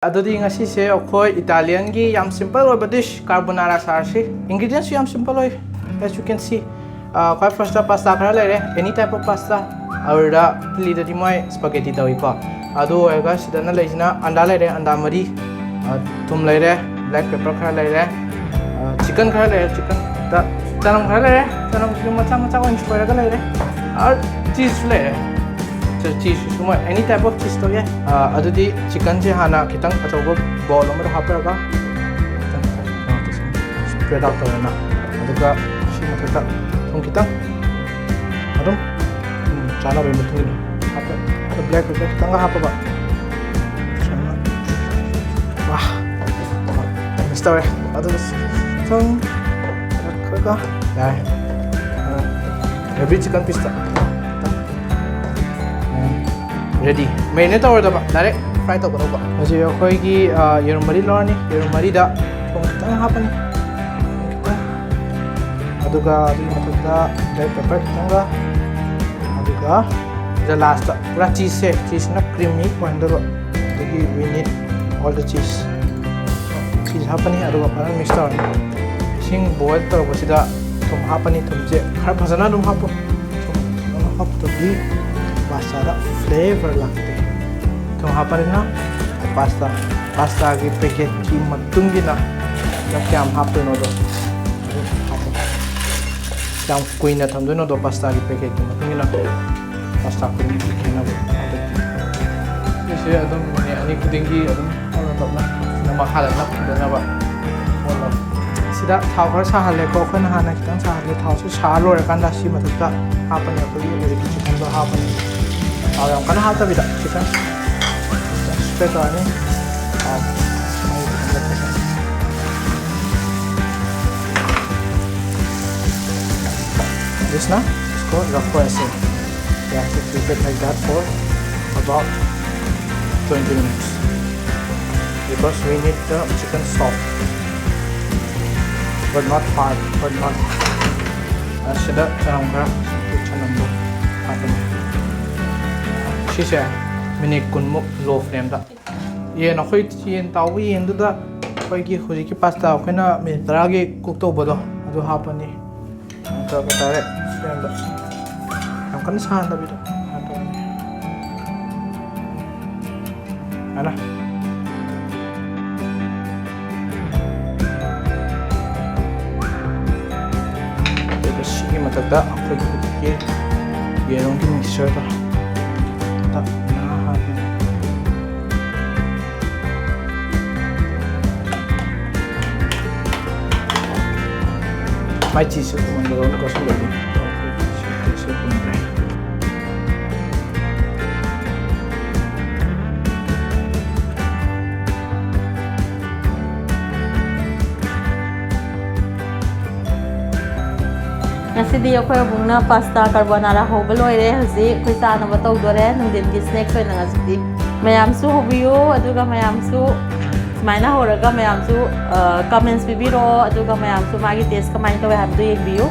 ꯑꯗꯨꯗꯤ ꯉꯁꯤꯁꯦ ꯑꯩꯈꯣꯏ ꯏꯇꯥꯂꯤꯌꯟꯒꯤ ꯌꯥꯝ ꯁꯤꯝꯄꯜ ꯑꯣꯏꯕ ꯗꯤꯁ ꯀꯥꯔꯕꯣꯅꯥꯔꯥ ꯆꯥꯔꯁꯤ ꯏꯟꯒ꯭ꯔꯤꯗꯤꯌꯦꯟꯁꯁꯨ ꯌꯥꯝ ꯁꯤꯝꯄꯜ ꯑꯣꯏ as you can see ꯈ꯭ꯋꯥꯏ ꯐꯥꯔꯁꯇ ꯄꯥꯁꯇꯥ ꯈꯔ ꯂꯩꯔꯦ ꯑꯦꯅꯤ ꯇꯥꯏꯞ ꯑꯣꯐ ꯄꯥꯁꯇꯥ ꯑꯗꯨꯗ ꯏꯇꯂꯤꯗꯗꯤ ꯃꯣꯏ ꯁ꯭ꯄꯥꯒꯦꯇꯤ ꯇꯧꯏꯀꯣ ꯑꯗꯨ ꯑꯣꯏꯔꯒ ꯁꯤꯗꯅ ꯂꯩꯁꯤꯅ ꯑꯟꯗꯥ ꯂꯩꯔꯦ ꯑꯟꯗꯥ ꯃꯔꯤ ꯊꯨꯝ ꯂꯩꯔꯦ ꯕ꯭ꯂꯦꯛ ꯄꯦꯄꯔ ꯈꯔ ꯂꯩꯔꯦ ꯆꯤꯀꯟ ꯈꯔ ꯂꯩꯔꯦ ꯆꯤꯀꯟꯗ ꯆꯅꯝ ꯈꯔ ꯂꯩꯔꯦ ꯆꯅꯝꯁꯤꯁꯨ ꯃꯆꯥ ꯃꯆꯥ ꯑꯣꯏꯅ ꯁꯣꯏꯔꯒ ꯂꯩꯔꯦ ꯆꯤꯖꯁꯨ ꯂꯩꯔꯦ ꯆꯤꯖꯁꯤꯁꯨ ꯃꯣꯏ ꯑꯦꯅꯤ ꯇꯥꯏꯞ ꯑꯣꯐ ꯆꯤꯖ ꯇꯧ ꯌꯥꯏ ꯑꯗꯨꯗꯤ ꯆꯤꯀꯟꯁꯦ ꯍꯥꯟꯅ ꯈꯤꯇꯪ ꯑꯆꯧꯕ ꯕꯣꯜ ꯑꯃꯗ ꯍꯥꯞꯄꯔꯒ ꯁ꯭ꯄ꯭ꯔꯦꯗ ꯑꯥꯎꯠ ꯇꯧꯔꯦꯅ ꯑꯗꯨꯒ ꯁꯤ ꯃꯊꯛꯇ ꯊꯨꯝ ꯈꯤꯇꯪ ꯑꯗꯨꯝ ꯆꯥꯅꯕꯒꯤ ꯃꯇꯨꯡ ꯏꯟꯅ ꯍꯥꯞꯄ ꯕ꯭ꯂꯦꯛ ꯄꯦꯄꯔ ꯈꯤꯇꯪꯒ ꯍꯥꯞꯄꯕ ꯋꯥ ꯃꯤꯛꯁ ꯇꯧꯔꯦ ꯑꯗꯨꯒ ꯊꯨꯝ ꯈꯔꯒ ꯌꯥꯔꯦ ꯑꯦꯚ꯭ꯔꯤ ꯆꯤꯀꯟ ꯄꯤꯁꯇ ready marinate tꯧꯔꯣꯏꯗꯕ direct fry ꯇꯧꯒꯗꯧꯕ ꯍꯧꯖꯤꯛ ꯑꯩꯈꯣꯏꯒꯤ ꯌꯦꯔꯨꯝ ꯃꯔꯤ ꯂꯧꯔꯅꯤ ꯌꯦꯔꯨꯝ ꯃꯔꯤꯗ ꯊꯨꯝ ꯈꯤꯇꯪ ꯍꯥꯞꯄꯅꯤ ꯑꯗꯨꯒ ꯑꯗꯨꯒꯤ ꯃꯊꯛꯇ black pepper ꯈꯤꯇꯪꯒ ꯑꯗꯨꯒ ꯁꯤꯗ ꯂꯥꯁꯇ ꯄꯨꯔꯥ ꯆꯤꯖꯁꯦ ꯆꯤꯖꯁꯤꯅ creamy ꯑꯣꯏꯍꯟꯗꯣꯏꯕ ꯑꯗꯨꯒꯤ we need all the cheese cheese ꯍꯥꯞꯄꯅꯤ ꯑꯗꯨꯒ ꯐꯖꯅ mix ꯇꯧꯔꯅꯤ ꯏꯁꯤꯡ boil ꯇꯧꯔꯛꯄꯁꯤꯗ ꯊꯨꯝ ꯍꯥꯞꯄꯅꯤ ꯊꯨꯝꯁꯦ ꯈꯔ ꯐꯖꯅ ꯑꯗꯨꯝ ꯍꯥꯞꯄꯨ ꯊꯨꯝ ꯐꯖꯅ ꯍꯥꯞꯇꯕꯤ पास्ता फ्लेवर लगते तुम हापना पास्ता की पैकेट की मतुंगिना क्या हापनो क्या कुछ थमदनो पास्ता की पैकेट की मतुंगिना पास्ता कुछ इसे अदम अनी खुदिंगी अदम तबना मखादना खुदनबा सिदा थाव खर साहलेको अखोना हाना खितंग साहले थावसे सा लोरकांदा सि मथक्ता हापने अखोई ओरिजि चिकन दो हापने yang kana hata bida chicken spread ani this now is called raffoissing. You have to keep it like that for about 20 minutes because we need the chicken soft but not hard but not sida chanamga chanambo happen 시세 미니 군목 로 프레임다 예 너희 yen tawi yenduda 거기 호지기 파스타 어케나 미트라게 쿡토보도 아주 하퍼니 저 그다래 프레임다 약간 사한다 비도 하나 이거 시기 맞다 거기 이게 얘는 좀 믹서다 mai cheese ko mandaron ko sa loob so punta ngasi akhoi bungna pasta carbonara hoba loire hoji khoi ta na batau dore nungdin gi snacks oina ngasi mayam su hobiyo aduga mayam su maina horaga mayam su comments bibiro aduga mayam su magi taste kamai tawe habdu yekbiyo